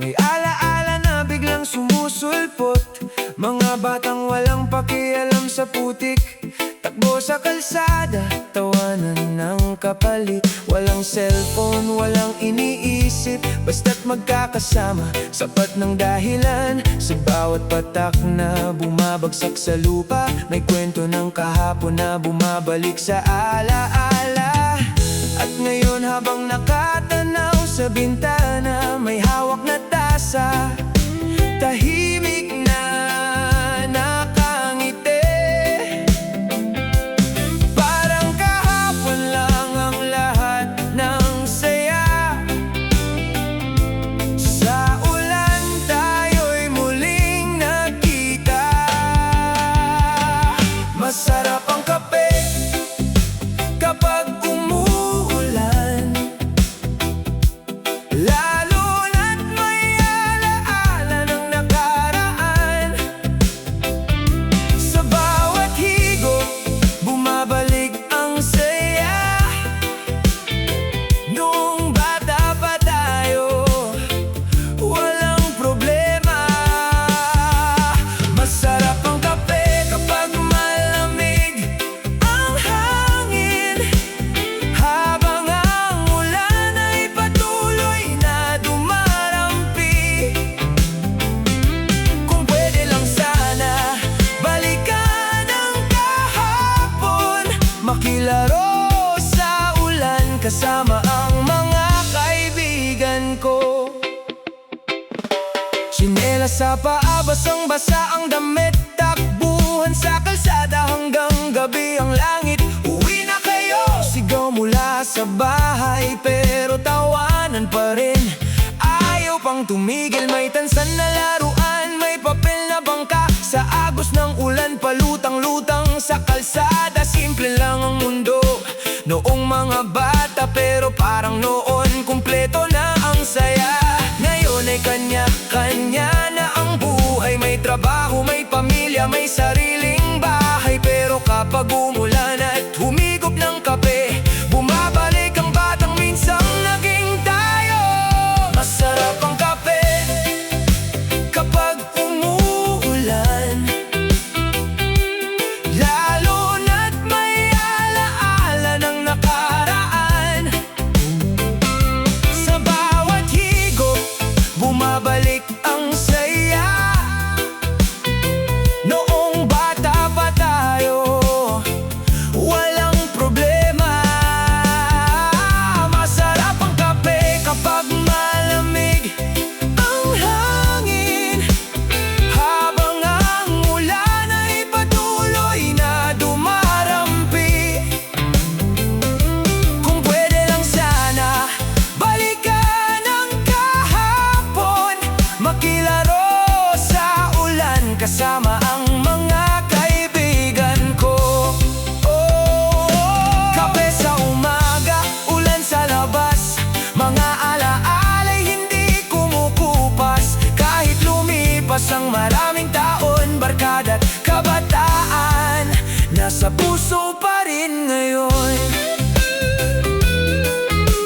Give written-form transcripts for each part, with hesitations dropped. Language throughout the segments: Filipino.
May alaala na biglang sumusulpot, mga batang walang pakialam sa putik. Takbo sa kalsada, tawanan ng kapalit. Walang cellphone, walang iniisip, basta't magkakasama, sapat ng dahilan. Sa bawat patak na bumabagsak sa lupa, may kwento ng kahapon na bumabalik sa alaala. At ngayon habang nakatanaw sa bintana, may hawak na tasa, tahimik na nakangiti. Parang kahapon lang ang lahat ng saya. Sa ulan tayo'y muling nagkita. Masarap ang kape kapag umuulan, lalo na't may alaala ng nakaraan. Sa bawat higop, bumabalik ang saya. Noong bata pa tayo, walang problema. Masarap ang kape kapag malamig ang hangin, habang ang ulan ay patuloy na dumarampi. Kung pwede lang sana, balikan ang kahapon, makilaro sa ulan kasama ang mga kaibigan ko. Tsinelas sa paa, basang-basa ang damit, takbuhan sa kalsada hanggang gabi ang langit. Uwi na kayo, sigaw mula sa bahay, pero tawanan pa rin. Ayaw pang tumigil, may tansan na laruan, may papel na bangka sa agos ng ulan, palutang-lutang sa kalsada. Simple lang ang mundo noong mga bata, pero parang noon kumpleto na ang saya. Ngayon ay kanya-kanya na ang buhay, may trabaho, may pamilya, may sariling bahay. Pero kapag umulan at humigop ng kape, bumabalik ang batang minsang naging tayo. Masarap ang kape kapag umuulan, lalo na't may alaala ng nakaraan. Sa bawat higop, bumabalik ang saya. Noong bata pa tayo, walang problema. Masarap ang kape kapag malamig ang hangin, habang ang ulan ay patuloy na dumarampi. Kung pwede lang sana, balikan ang kahapon, makilaro sa ulan kasama ang mga kaibigan ko. Kape sa umaga, ulan sa labas, mga alaala'y hindi kumukupas. Kahit lumipas ang maraming taon, barkada't kabataan nasa puso pa rin ngayon.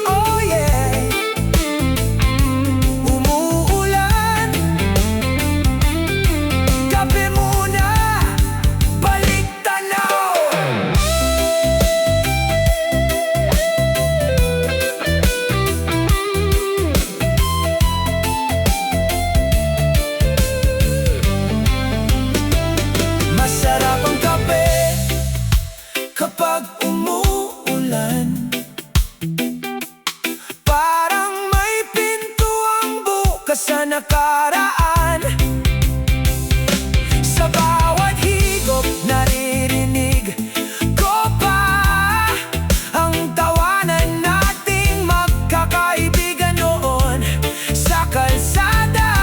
Oh yeah. Umuulan, kape muna, balik tanaw. Masarap ang kape kapag umuulan, parang may pinto ang bukas sa nakaraan. Sa bawat higop, naririnig ko pa ang tawanan nating magkakaibigan noon sa kalsada.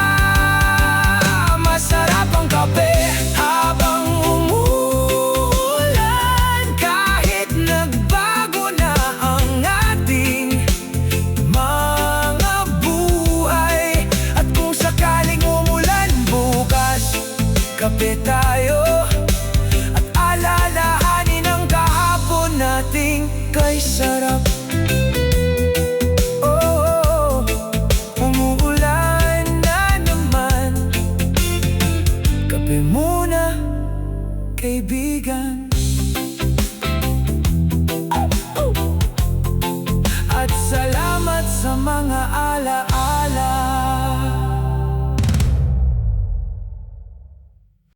Masarap ang kape habang umuulan, kahit nagbago na ang ating mga buhay. At kung sakaling umulan bukas, kape tayo at alalahanin ang kahapon nating kay sarap. Oh, umuulan na Salamat sa mga alaala.